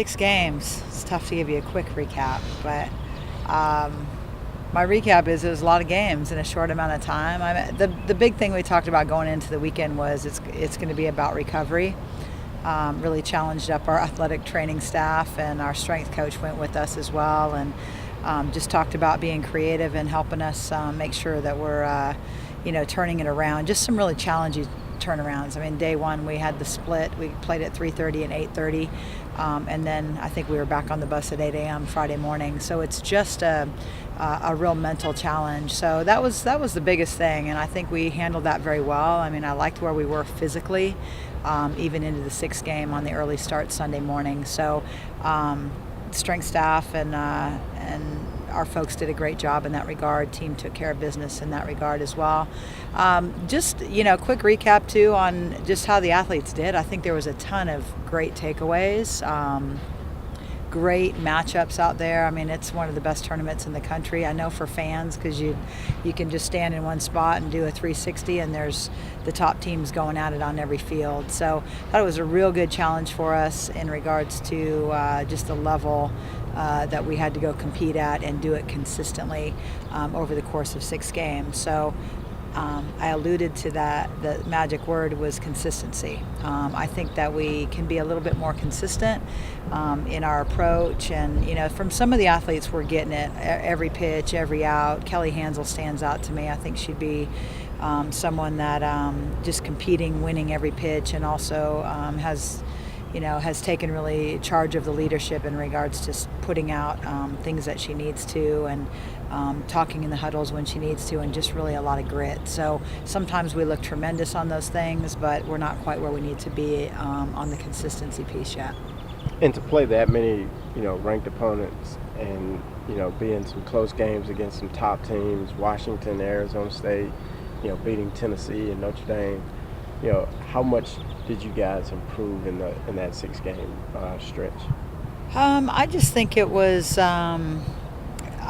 6 games. It's tough to give you a quick recap, but my recap is it was a lot of games in a short amount of time. The big thing we talked about going into the weekend was it's going to be about recovery. Really challenged up our athletic training staff, and our strength coach went with us as well, and just talked about being creative and helping us make sure that we're turning it around. Just some really challenging turnarounds. I mean, day one we had the split. We played at 3:30 and 8:30, and then I think we were back on the bus at 8 a.m. Friday morning. So it's just a real mental challenge. So that was the biggest thing, and I think we handled that very well. I mean, I liked where we were physically, even into the 6th game on the early start Sunday morning. So strength staff and our folks did a great job in that regard. Team took care of business in that regard as well. Just, quick recap too on just how the athletes did. I think there was a ton of great takeaways. Great matchups out there. I mean, it's one of the best tournaments in the country. I know for fans, because you can just stand in one spot and do a 360, and there's the top teams going at it on every field. So I thought it was a real good challenge for us in regards to just the level that we had to go compete at and do it consistently over the course of 6 games. So I alluded to that. The magic word was consistency. I think that we can be a little bit more consistent in our approach, and from some of the athletes we're getting it every pitch, every out. Kelly Hansel stands out to me. I think she'd be someone that just competing, winning every pitch, and also has taken really charge of the leadership in regards to putting out things that she needs to, and talking in the huddles when she needs to, and just really a lot of grit. So sometimes we look tremendous on those things, but we're not quite where we need to be on the consistency piece yet. And to play that many, ranked opponents, and be in some close games against some top teams, Washington, Arizona State, beating Tennessee and Notre Dame. How much did you guys improve in that 6-game stretch? I just think it was.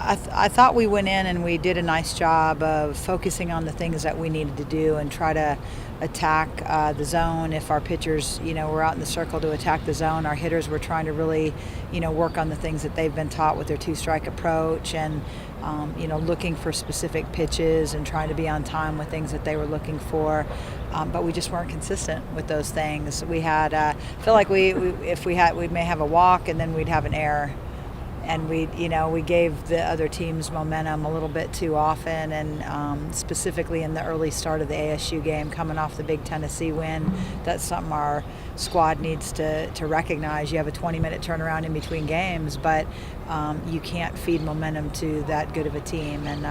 I thought we went in and we did a nice job of focusing on the things that we needed to do and try to attack the zone. If our pitchers, were out in the circle to attack the zone, our hitters were trying to really, work on the things that they've been taught with their 2-strike approach, and looking for specific pitches and trying to be on time with things that they were looking for. But we just weren't consistent with those things. We had, feel like we may have a walk and then we'd have an error. And we gave the other teams momentum a little bit too often, and specifically in the early start of the ASU game, coming off the big Tennessee win. That's something our squad needs to recognize. You have a 20-minute turnaround in between games, but you can't feed momentum to that good of a team. And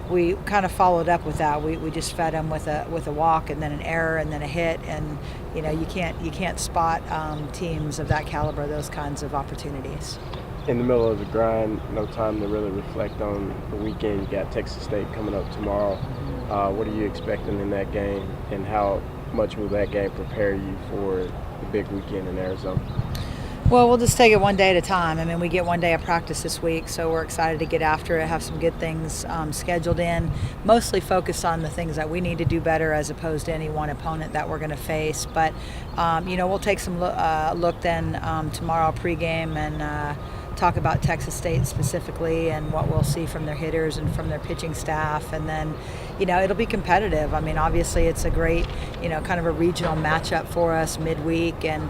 we kind of followed up with that. We just fed them with a walk, and then an error, and then a hit, and you can't spot teams of that caliber those kinds of opportunities. In the middle of the grind, no time to really reflect on the weekend. You got Texas State coming up tomorrow. What are you expecting in that game, and how much will that game prepare you for the big weekend in Arizona? Well, we'll just take it one day at a time. I mean, we get one day of practice this week, so we're excited to get after it, have some good things scheduled in, mostly focused on the things that we need to do better as opposed to any one opponent that we're going to face. But, we'll take some look then tomorrow pregame, and talk about Texas State specifically and what we'll see from their hitters and from their pitching staff. And then, it'll be competitive. I mean, obviously it's a great, kind of a regional matchup for us midweek. And,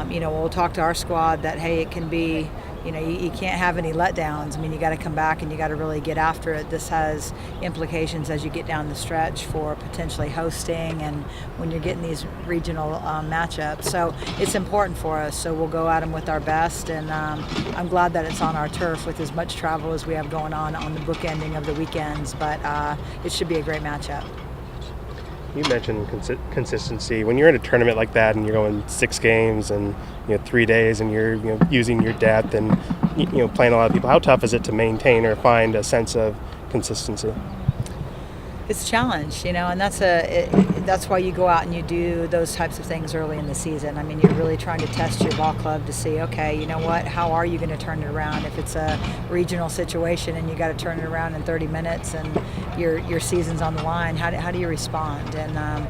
we'll talk to our squad that, hey, it can be, you can't have any letdowns. I mean, you got to come back and you got to really get after it. This has implications as you get down the stretch for potentially hosting and when you're getting these regional matchups. So it's important for us. So we'll go at them with our best. And I'm glad that it's on our turf with as much travel as we have going on the bookending of the weekends. But it should be a great matchup. You mentioned consistency. When you're in a tournament like that and you're going 6 games and 3 days, and you're using your depth and playing a lot of people, how tough is it to maintain or find a sense of consistency? It's a challenge, and that's why you go out and you do those types of things early in the season. I mean, you're really trying to test your ball club to see, okay, you know what, how are you going to turn it around if it's a regional situation and you got to turn it around in 30 minutes and your season's on the line? How do you respond? And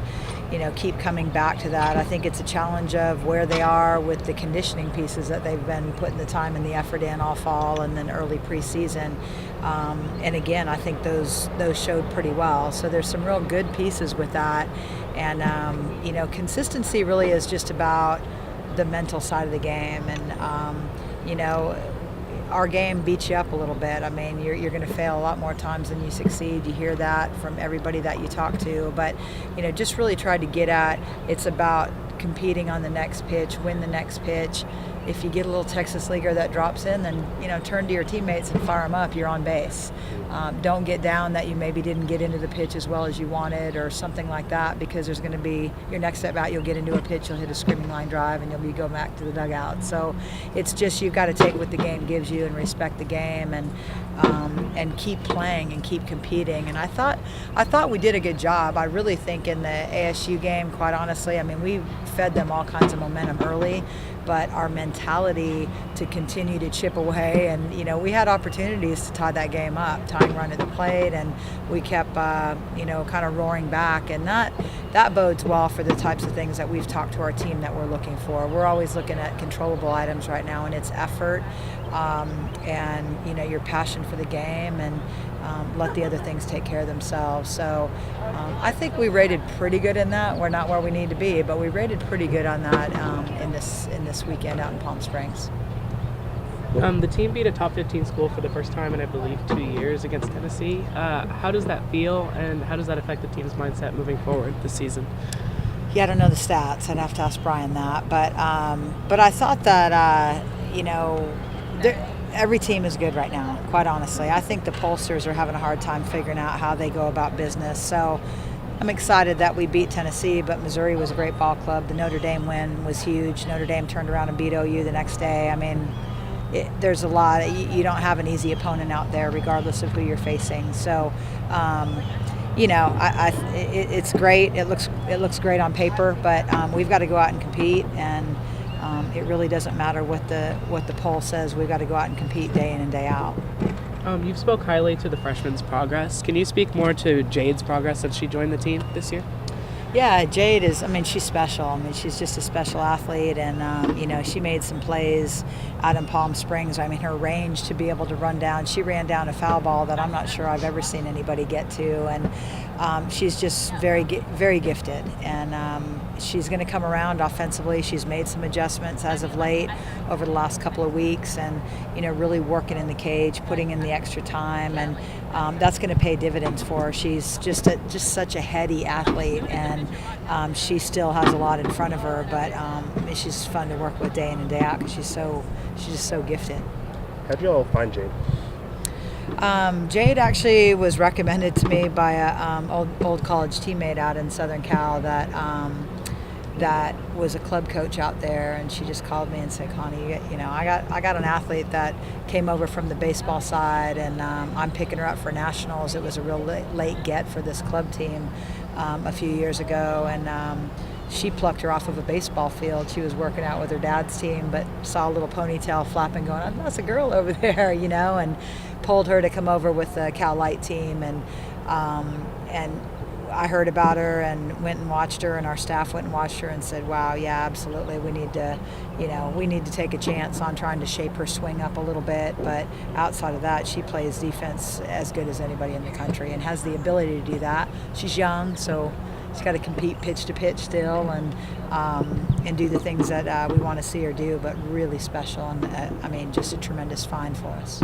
keep coming back to that. I think it's a challenge of where they are with the conditioning pieces that they've been putting the time and the effort in all fall and then early preseason. And again, I think those showed pretty well. So there's some real good pieces with that. And, consistency really is just about the mental side of the game. And, our game beats you up a little bit. I mean, you're going to fail a lot more times than you succeed. You hear that from everybody that you talk to. But, just really tried to get at it's about competing on the next pitch, win the next pitch. If you get a little Texas leaguer that drops in, then, turn to your teammates and fire them up. You're on base. Don't get down that you maybe didn't get into the pitch as well as you wanted or something like that, because there's going to be your next at bat, you'll get into a pitch, you'll hit a screaming line drive, and you'll be going back to the dugout. So it's just you've got to take what the game gives you and respect the game and keep playing and keep competing. And I thought we did a good job. I really think in the ASU game, quite honestly, I mean, we fed them all kinds of momentum early, but our mentality to continue to chip away, and we had opportunities to tie that game up, tying run at the plate, and we kept kind of roaring back, and that bodes well for the types of things that we've talked to our team that we're looking for. We're always looking at controllable items right now, and it's effort and your passion for the game, and let the other things take care of themselves. So I think we rated pretty good in that. We're not where we need to be, but we rated pretty good on that in this weekend out in Palm Springs. The team beat a top 15 school for the first time in, I believe, 2 years against Tennessee. How does that feel, and how does that affect the team's mindset moving forward this season? Yeah, I don't know the stats. I'd have to ask Brian that. But I thought that, every team is good right now, quite honestly. I think the pollsters are having a hard time figuring out how they go about business. So I'm excited that we beat Tennessee, but Missouri was a great ball club. The Notre Dame win was huge. Notre Dame turned around and beat OU the next day. I mean, there's a lot. You don't have an easy opponent out there, regardless of who you're facing. So, it's great. It looks great on paper, but we've got to go out and compete, and it really doesn't matter what the poll says. We've got to go out and compete day in and day out. You've spoke highly to the freshmen's progress. Can you speak more to Jade's progress since she joined the team this year? Yeah, Jade is, she's special. She's just a special athlete, and, she made some plays out in Palm Springs. Her range to be able to run down. She ran down a foul ball that I'm not sure I've ever seen anybody get to, and she's just very, very gifted, and she's going to come around offensively. She's made some adjustments as of late over the last couple of weeks, and, really working in the cage, putting in the extra time, and that's going to pay dividends for her. She's just such a heady athlete, and she still has a lot in front of her, but she's fun to work with day in and day out because she's just so gifted. How'd you all find Jade? Jade actually was recommended to me by a old college teammate out in Southern Cal that was a club coach out there, and she just called me and said, Connie, I got an athlete that came over from the baseball side, and I'm picking her up for nationals. It was a real late get for this club team a few years ago, and she plucked her off of a baseball field. She was working out with her dad's team, but saw a little ponytail flapping going, oh, that's a girl over there, and pulled her to come over with the Cal Light team, and I heard about her and went and watched her, and our staff went and watched her and said, wow, yeah, absolutely, we need to take a chance on trying to shape her swing up a little bit. But outside of that, she plays defense as good as anybody in the country and has the ability to do that. She's young, so she's got to compete pitch to pitch still, and do the things that we want to see her do, but really special, and just a tremendous find for us.